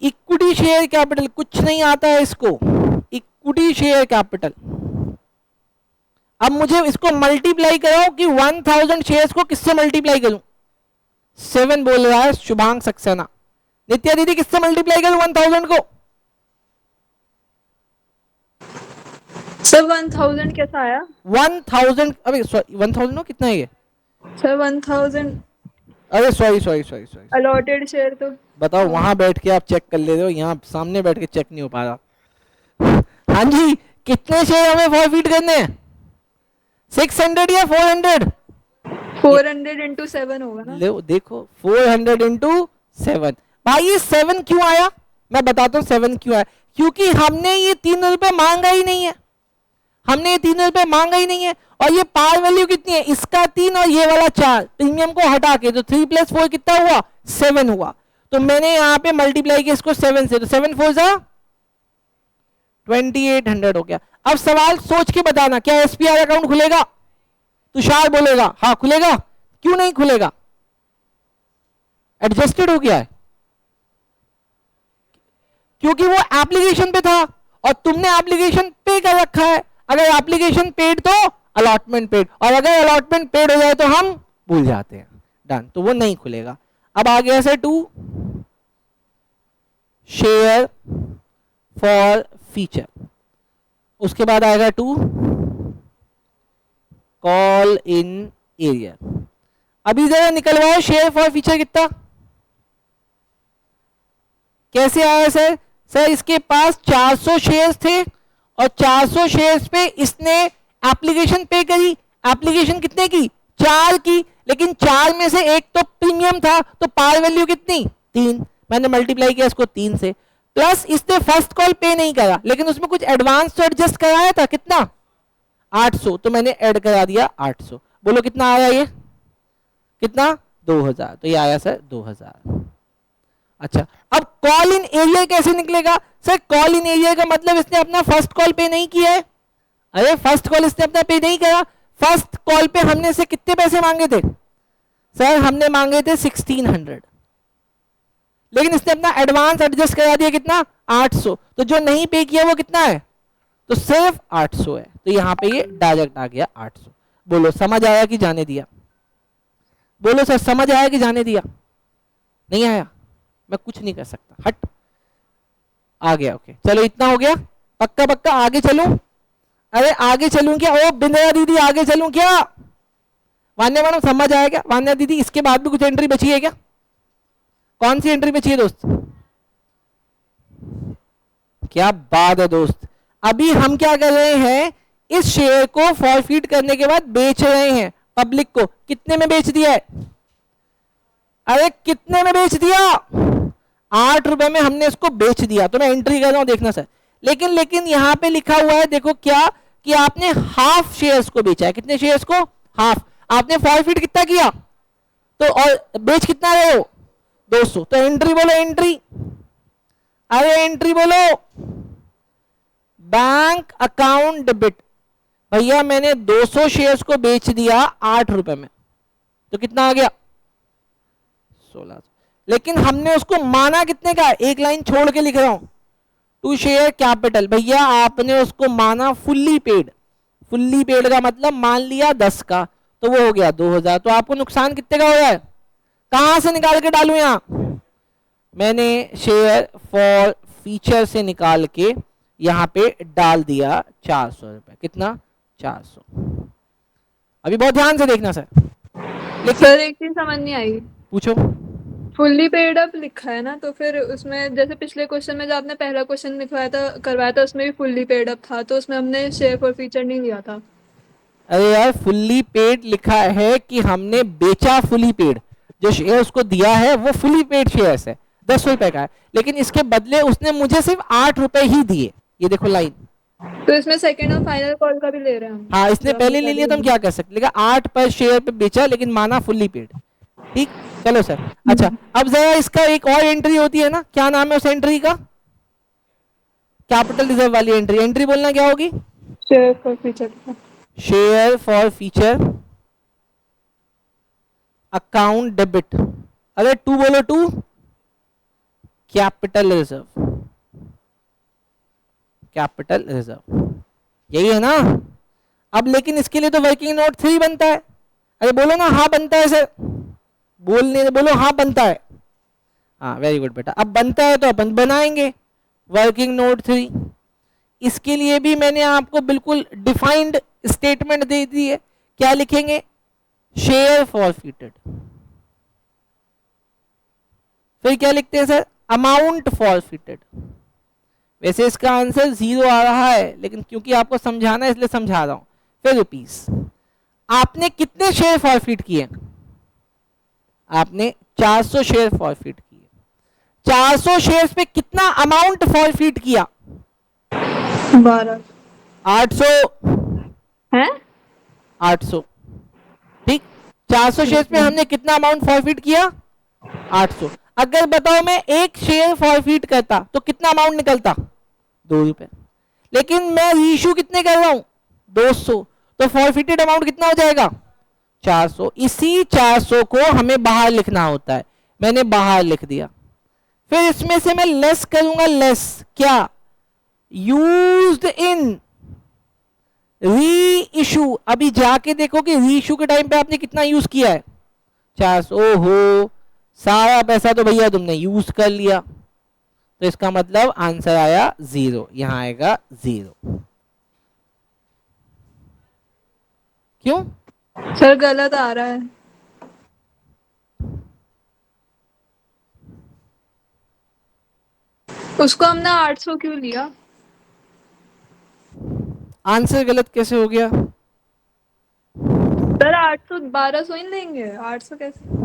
इक्विटी शेयर कैपिटल, कुछ नहीं आता है इसको, इक्विटी शेयर कैपिटल। अब मुझे इसको मल्टीप्लाई कराओ कि 1000 शेयर्स को किससे मल्टीप्लाई करूं? 7 बोल रहा है शुभांग सक्सेना। नित्या दीदी किससे मल्टीप्लाई करूं 1000 को? सर 1000 कैसा आया? 1000, अबे सॉरी 1000 नो कितना है ये? सर 1000 अरे sorry sorry sorry sorry, allotted share तो। बताओ वहां बैठ के आप चेक कर ले रहे हो, यहाँ सामने बैठ के चेक नहीं हो पा रहा। हाँ जी कितने शेयर हमें फॉरफीट करने हैं? 600 या 400? 400 into 7 होगा ना? लो देखो 400 इंटू 7। भाई ये 7 क्यों आया? मैं बताता हूँ 7 क्यों आया। क्योंकि हमने ये 3 रुपए मांगा ही नहीं है, हमने ये 3 रुपए मांगा ही नहीं है। और ये पार वैल्यू कितनी है? इसका 3 और ये वाला 4, प्रीमियम को हटा के तो 3 + 4 कितना हुआ? 7 हुआ। तो मैंने यहाँ पे मल्टीप्लाई किया इसको 7 से, तो 7 4 जा 2800 हो गया। अब सवाल सोच के बताना, क्या एसपीआर अकाउंट खुलेगा? तुषार बोलेगा हाँ खुलेगा। क्यों नहीं खुलेगा? एडजस्टेड हो गया है, क्योंकि वो एप्लीकेशन पे था और तुमने एप्लीकेशन पे कर रखा है। अगर एप्लीकेशन पेड तो अलॉटमेंट पेड, और अगर अलॉटमेंट पेड हो जाए तो हम भूल जाते हैं, डन, तो वो नहीं खुलेगा। अब आ गया सर 2 शेयर फॉर फीचर, उसके बाद आएगा 2 कॉल इन एरिया। अभी जरा निकलवाओ शेयर फॉर फीचर कितना, कैसे आया सर? सर इसके पास 400 शेयर्स थे और 400 शेयर्स पे इसने एप्लीकेशन पे करी। एप्लीकेशन कितने की? 4 की, लेकिन 4 में से एक तो प्रीमियम था, तो पार वैल्यू कितनी? 3। मैंने मल्टीप्लाई किया इसको 3 से, प्लस इसने फर्स्ट कॉल पे नहीं करा, लेकिन उसमें कुछ एडवांस तो एडजस्ट कराया था, कितना? 800, तो मैंने ऐड करा दिया 800। बोलो कितना आया ये? कितना? 2000। तो ये आया सर 2000। अच्छा, अब कॉल इन एरिया कैसे निकलेगा? सर कॉल इन एरिया का मतलब इसने अपना फर्स्ट कॉल पे नहीं किया है। अरे फर्स्ट कॉल इसने अपना पे नहीं करा। फर्स्ट कॉल पे हमने से कितने पैसे मांगे थे? सर हमने मांगे थे 1600, लेकिन इसने अपना एडवांस एडजस्ट करा दिया, कितना? 800। तो जो नहीं पे किया वो कितना है? तो सिर्फ 800 है। तो यहां पे ये डायरेक्ट आ गया 800। बोलो समझ आया कि जाने दिया? बोलो सर समझ आया कि जाने दिया? नहीं आया? मैं कुछ नहीं कर सकता, हट। आ गया, ओके चलो इतना हो गया। पक्का पक्का आगे चलूं? अरे आगे चलूं क्या? ओ बिंद्रा दीदी आगे चलूं क्या? वान्या मैडम समझ आया क्या? वान्या दीदी इसके बाद भी कुछ एंट्री बची है क्या? कौन सी एंट्री बची है दोस्त? क्या बात है दोस्त। अभी हम क्या कर रहे हैं, इस शेयर को फॉरफीट करने के बाद बेच रहे हैं पब्लिक को। कितने में बेच दिया है? अरे कितने में बेच दिया? 8 रुपए में हमने इसको बेच दिया। तो मैं एंट्री कर रहा हूं, देखना सर। लेकिन यहां पे लिखा हुआ है, देखो क्या, कि आपने हाफ शेयर्स को बेचा है। कितने शेयर्स को? हाफ। आपने फॉरफीट कितना किया? तो और बेच कितना रहे हो? 200। तो एंट्री बोलो, एंट्री। अरे एंट्री बोलो। Bank account debit. भैया मैंने 200 शेयर्स को बेच दिया 8 रुपए में, तो कितना आ गया? 1600। लेकिन हमने उसको माना कितने का? एक लाइन छोड़ के लिख रहा हूं, टू शेयर कैपिटल। भैया आपने उसको माना फुल्ली पेड। फुल्ली पेड का मतलब मान लिया 10 का, तो वो हो गया 2000। तो आपको नुकसान कितने का हो रहा है? कहां से निकाल के डालूं? यहां मैंने शेयर फॉर फीचर से निकाल के यहां पे डाल दिया 400 रुपए। कितना? 400। अभी बहुत ध्यान से देखना सर। लेकिन सर एक चीज समझ नहीं आई। पूछो। फुल्ली पेड अप लिखा है ना, तो फिर उसमें जैसे पिछले क्वेश्चन में जो आपने पहला क्वेश्चन लिखवाया था, करवाया था, उसमें भी फुल्ली पेड अप था, तो उसमें हमने शेयर फॉर फीचर नहीं लिया था। अरे यार फुल्ली पेड लिखा है कि हमने बेचा फुली पेड, जो शेयर उसको दिया है वो फुली पेड शेयर्स है, 10 रुपए का है, लेकिन इसके बदले उसने मुझे सिर्फ 8 रुपए ही दिए। ये देखो लाइन। तो इसमें सेकंड और फाइनल कॉल का भी ले रहे हैं हम। हाँ इसने पहले ले लिया तो हम क्या कर सकते, लेकिन 8 पर शेयर पे बेचा, लेकिन माना फुल्ली पेड। ठीक, चलो सर। अच्छा अब जरा इसका एक और एंट्री होती है ना, क्या नाम है उस एंट्री का? कैपिटल रिजर्व वाली एंट्री। एंट्री बोलना क्या होगी? Share for feature. Share for feature account debit. अरे 2 बोलो, 2 कैपिटल रिजर्व। कैपिटल रिजर्व यही है ना? अब लेकिन इसके लिए तो वर्किंग नोट 3 बनता है। अरे बोलो ना हाँ बनता है सर, बोलने बोलो हाँ बनता है। हाँ वेरी गुड बेटा, अब बनता है तो अपन बनाएंगे वर्किंग नोट 3। इसके लिए भी मैंने आपको बिल्कुल डिफाइंड स्टेटमेंट दे दी है। क्या लिखेंगे? Share forfeited. फिर क्या लिखते हैं सर? Amount forfeited. वैसे इसका आंसर 0 आ रहा है, लेकिन क्योंकि आपको समझाना है इसलिए समझा रहा हूं। फिर रुपीस, आपने कितने शेयर फॉरफिट किए? आपने 400 शेयर फॉरफिट किए। 400 शेयर्स पे कितना अमाउंट फॉरफिट किया? 12 800 है 800, ठीक। 400 शेयर्स पे हमने कितना अमाउंट फॉरफिट किया? 800। अगर बताओ मैं एक शेयर फॉरफिट करता तो कितना अमाउंट निकलता? 2 रुपए। लेकिन मैं रीइश्यू कितने कर रहा हूं? 200, तो फॉरफिटेड अमाउंट कितना हो जाएगा? 400। इसी 400 को हमें बाहर लिखना होता है, मैंने बाहर लिख दिया। फिर इसमें से मैं लेस करूंगा, लेस क्या? यूज्ड इन री इशू। अभी जाके देखो कि री इशू के टाइम पे आपने कितना यूज किया है? 400। ओहो, सारा पैसा तो भैया तुमने यूज कर लिया, तो इसका मतलब आंसर आया 0, यहां आएगा 0। क्यों सर? गलत आ रहा है। उसको हमने 800 क्यों लिया? आंसर गलत कैसे हो गया? सर 800 1200 ही लेंगे, 800 कैसे?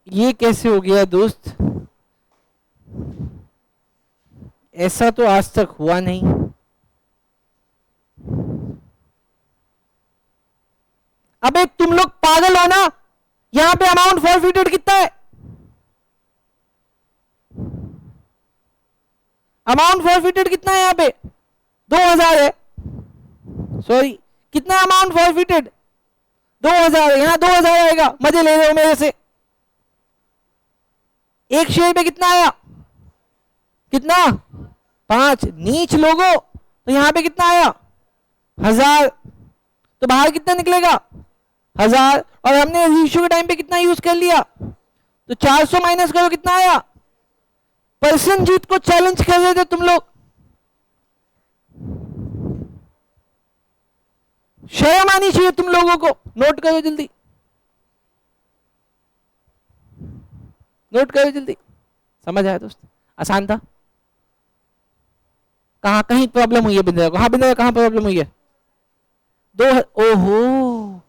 ये कैसे हो गया दोस्त? ऐसा तो आज तक हुआ नहीं। अबे तुम लोग पागल हो ना? यहां पे अमाउंट फॉरफिटेड कितना है? अमाउंट फॉरफिटेड कितना है? यहां पे 2000 है। सॉरी, कितना अमाउंट फॉरफिटेड? 2000 है। यहां 2000 आएगा, मजे ले रहे हो मेरे से। एक शेयर पे कितना आया? कितना? 5। नीच लोगो, तो यहां पे कितना आया? 1000। तो बाहर कितना निकलेगा? 1000। और हमने इश्यू के टाइम पे कितना यूज कर लिया? तो 400 माइनस करो, कितना आया? परसनजीत को चैलेंज कर रहे थे तुम लोग। शर्म आनी चाहिए तुम लोगों को। नोट करो जल्दी, नोट करो जल्दी। समझ आया दोस्त? आसान था। कहां कहीं प्रॉब्लम हुई है बिंदु को? हाँ बिंदु, कहां प्रॉब्लम हुई है? ओहो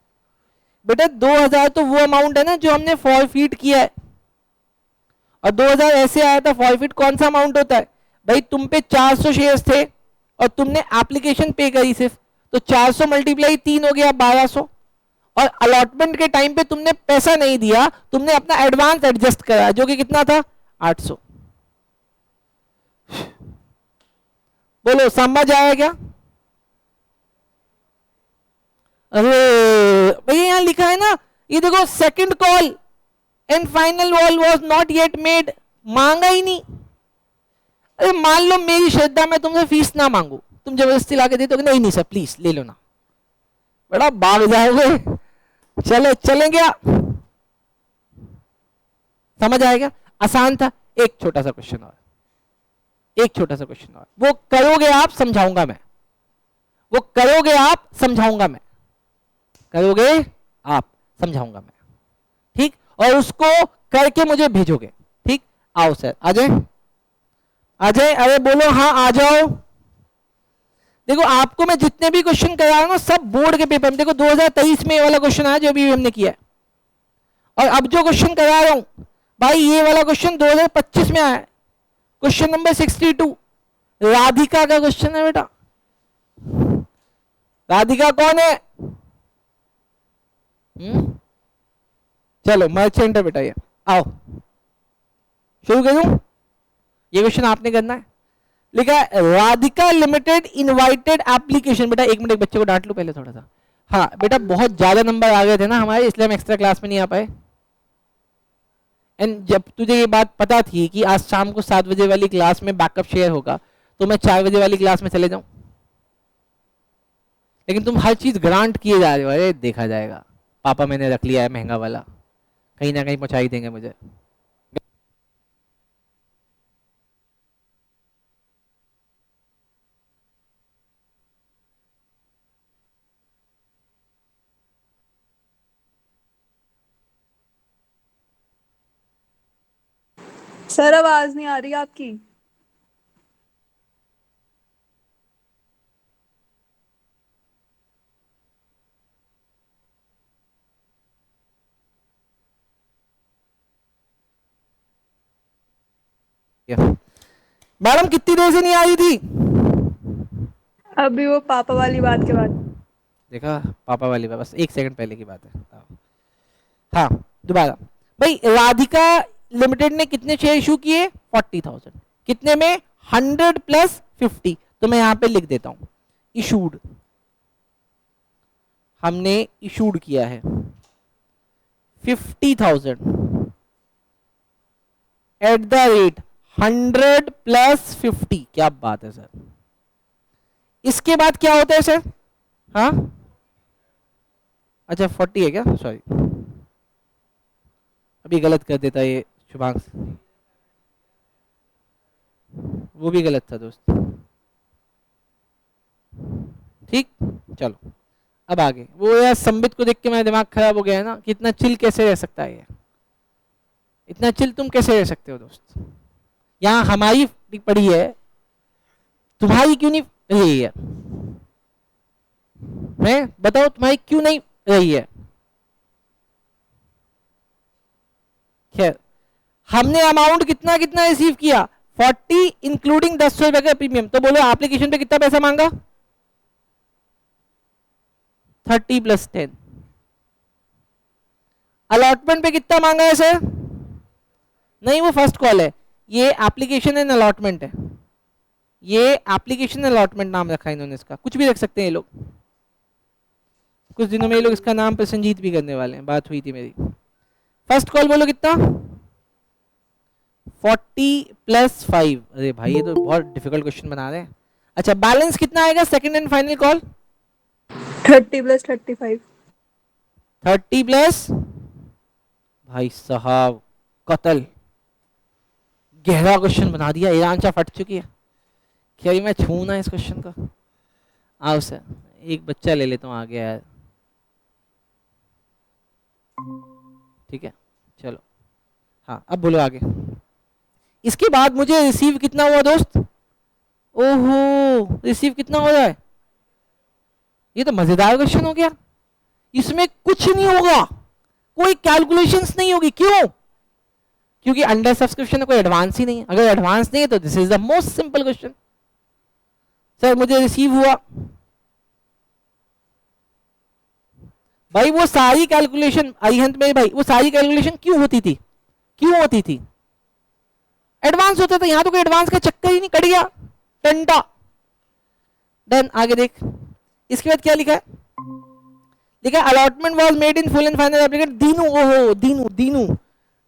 बेटा, 2000 तो वो अमाउंट है ना जो हमने फॉरफिट किया है, और 2000 ऐसे आया था। फॉरफिट कौन सा अमाउंट होता है भाई? तुम पे 400 शेयर्स थे और तुमने एप्लीकेशन पे करी सिर्फ, तो 400 मल्टीप्लाई 3 हो गया 1200। और अलॉटमेंट के टाइम पे तुमने पैसा नहीं दिया, तुमने अपना एडवांस एडजस्ट करा, जो कि कितना था? 800। बोलो समझ आया क्या? अरे भैया यहां लिखा है ना, ये देखो, second call and final call was not yet made, मांगा ही नहीं। अरे मान लो मेरी श्रद्धा में तुमसे फीस ना मांगू, तुम जबरदस्ती लाके दे दोगे, नहीं नहीं सर प्लीज ले लो ना, बड़ा भाग जाओगे। चले चले गया। समझ आएगा? आसान था। एक छोटा सा क्वेश्चन और, एक छोटा सा क्वेश्चन और, वो करोगे आप, समझाऊंगा मैं। वो करोगे आप, समझाऊंगा मैं। करोगे आप, समझाऊंगा मैं, ठीक? और उसको करके मुझे भेजोगे, ठीक? आओ सर, आ जाए, आ जाए। अरे बोलो हाँ आ जाओ। देखो आपको मैं जितने भी क्वेश्चन करा रहा हूं ना, सब बोर्ड के पेपर में। देखो 2023 में ये वाला क्वेश्चन आया जो भी हमने किया है, और अब जो क्वेश्चन करा रहा हूं भाई, ये वाला क्वेश्चन 2025 में आया है, क्वेश्चन नंबर 62। राधिका का क्वेश्चन है बेटा। राधिका कौन है? चलो मर्चेंट है बेटा ये। आओ शुरू करूं? ये क्वेश्चन आपने करना है। लिखा है राधिका लिमिटेड इनवाइटेड एप्लीकेशन। बेटा एक मिनट, एक बच्चे को डांट लो पहले थोड़ा सा। हाँ बेटा, बहुत ज्यादा नंबर आ गए थे ना हमारे, इसलिए हम एक्स्ट्रा क्लास में नहीं आ पाए। एंड जब तुझे ये बात पता थी कि आज शाम को 7 बजे वाली क्लास में बैकअप शेयर होगा, तो मैं 4 बजे वाली क्लास में चले जाऊं? लेकिन तुम हर चीज ग्रांट किए जा रहे हो, अरे देखा जाएगा, पापा मैंने रख लिया है महंगा वाला, कहीं ना कहीं पहुंचा ही देंगे मुझे। सर आवाज नहीं आ रही आपकी। मैडम कितनी देर से नहीं आ रही थी? अभी वो पापा वाली बात के बाद। देखा, पापा वाली बात, बस 1 सेकंड पहले की बात है। हाँ, दोबारा भाई, राधिका लिमिटेड ने कितने शेयर इशू किए? 40,000। कितने में? 100 प्लस 50। तो मैं यहां पे लिख देता हूं, इशूड, हमने इशूड किया है 50,000 एट द रेट 100 प्लस 50। क्या बात है सर। इसके बाद क्या होता है सर? हाँ, अच्छा 40 है क्या? सॉरी, अभी गलत कर देता ये शुभांश, वो भी गलत था दोस्त। ठीक, चलो अब आगे। वो यार संबित को देख के मेरा दिमाग खराब हो गया है ना, कि इतना चिल कैसे रह सकता है ये, इतना चिल तुम कैसे रह सकते हो दोस्त? यहाँ हमारी पड़ी है, तुम्हारी क्यों नहीं रही है? मैं बताओ, तुम्हारी क्यों नहीं रही है? खैर, हमने अमाउंट कितना कितना रिसीव किया? 40 इंक्लूडिंग 10 रुपए का प्रीमियम। तो बोलो एप्लीकेशन पे कितना पैसा मांगा? 30 प्लस 10। अलॉटमेंट पे कितना मांगा है सर? नहीं, वो फर्स्ट कॉल है, ये एप्लीकेशन एंड अलॉटमेंट है। ये एप्लीकेशन अलॉटमेंट नाम रखा है इन्होंने, इसका कुछ भी रख सकते हैं ये लोग। कुछ दिनों में ये लोग इसका नाम प्रसंजीत भी करने वाले हैं, बात हुई थी मेरी। फर्स्ट कॉल बोलो कितना? 40 प्लस 5। अरे भाई ये तो बहुत डिफिकल्ट क्वेश्चन बना रहे हैं। अच्छा, बैलेंस कितना आएगा second and final call? 30 plus 35। 30 plus, भाई साहब कतल, गहरा क्वेश्चन बना दिया, ईरान फट चुकी है। क्या मैं छू ना इस क्वेश्चन का? आओ सर, एक बच्चा ले लेता हूँ आगे यार। ठीक है, चलो, हाँ अब बोलो आगे। इसके बाद मुझे रिसीव कितना हुआ दोस्त? ओहो, रिसीव कितना हो रहा है? ये तो मजेदार क्वेश्चन हो गया। इसमें कुछ नहीं होगा, कोई कैलकुलेशंस नहीं होगी। क्यों? क्योंकि अंडर सब्सक्रिप्शन कोई एडवांस ही नहीं है। अगर एडवांस नहीं है तो this is the most simple question. Sir मुझे रिसीव हुआ, भाई वो सारी कैलकुलेशन, अरिहंत मेरे भाई, वो सारी कैलकुलेशन क्यों होती थी? क्यों होती थी? एडवांस होता था। यहां तो कोई एडवांस का चक्कर ही नहीं, कट गया टंटा। डन, आगे देख। इसके बाद क्या लिखा है? लिखा है allotment was made in full and final application Dinu. ओहो, दीनू, दीनू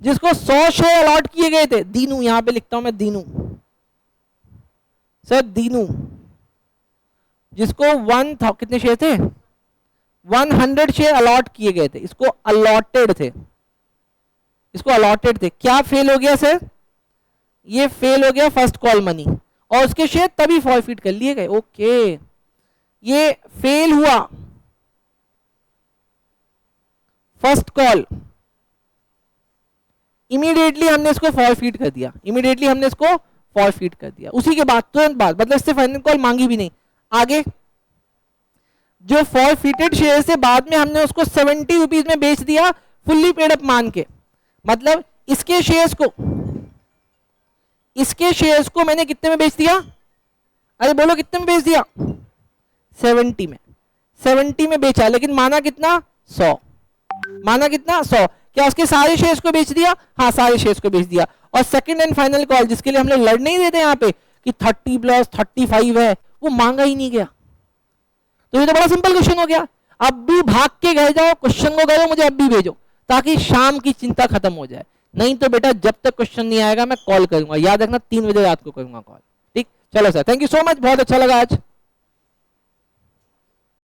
जिसको 100 शेयर अलॉट किए गए थे, दीनू, यहां पे लिखता हूं मैं दीनू। सर दीनू जिसको 1 कितने शेयर थे? 100 शेयर अलॉट किए गए थे, इसको अलॉटेड थे, इसको अलॉटेड थे। क्या फेल हो गया सर? ये फेल हो गया फर्स्ट कॉल मनी, और उसके शेयर तभी फॉरफिट कर लिए गए। ओके, ये फेल हुआ फर्स्ट कॉल, इमीडिएटली हमने इसको फॉरफिट कर दिया, इमीडिएटली हमने इसको फॉरफिट कर दिया। उसी के बाद, तुरंत बाद, मतलब इससे फाइनल कॉल मांगी भी नहीं। आगे जो फॉरफिटेड शेयर से बाद में हमने उसको 70 रुपीज में बेच दिया फुल्ली पेड अप मान के। मतलब इसके शेयर्स को, इसके शेयर्स को मैंने कितने में बेच दिया? अरे बोलो कितने में बेच दिया? 70 में, 70 में बेचा, लेकिन माना कितना? 100। माना कितना? 100। क्या उसके सारे शेयर्स को बेच दिया? हाँ, सारे शेयर्स को बेच दिया। और सेकंड एंड फाइनल कॉल जिसके लिए हम लोग लड़ नहीं देते यहाँ पे कि 30 प्लस 35 है, वो मांगा ही नहीं गया। तो ये तो बड़ा सिंपल क्वेश्चन हो गया। अब भी भाग के गए जाओ, क्वेश्चन को करो, मुझे अब भी भेजो, ताकि शाम की चिंता खत्म हो जाए। नहीं तो बेटा जब तक क्वेश्चन नहीं आएगा मैं कॉल करूंगा, याद रखना 3 बजे रात को करूंगा कॉल। ठीक, चलो sir, thank you so much, बहुत अच्छा लगा आज।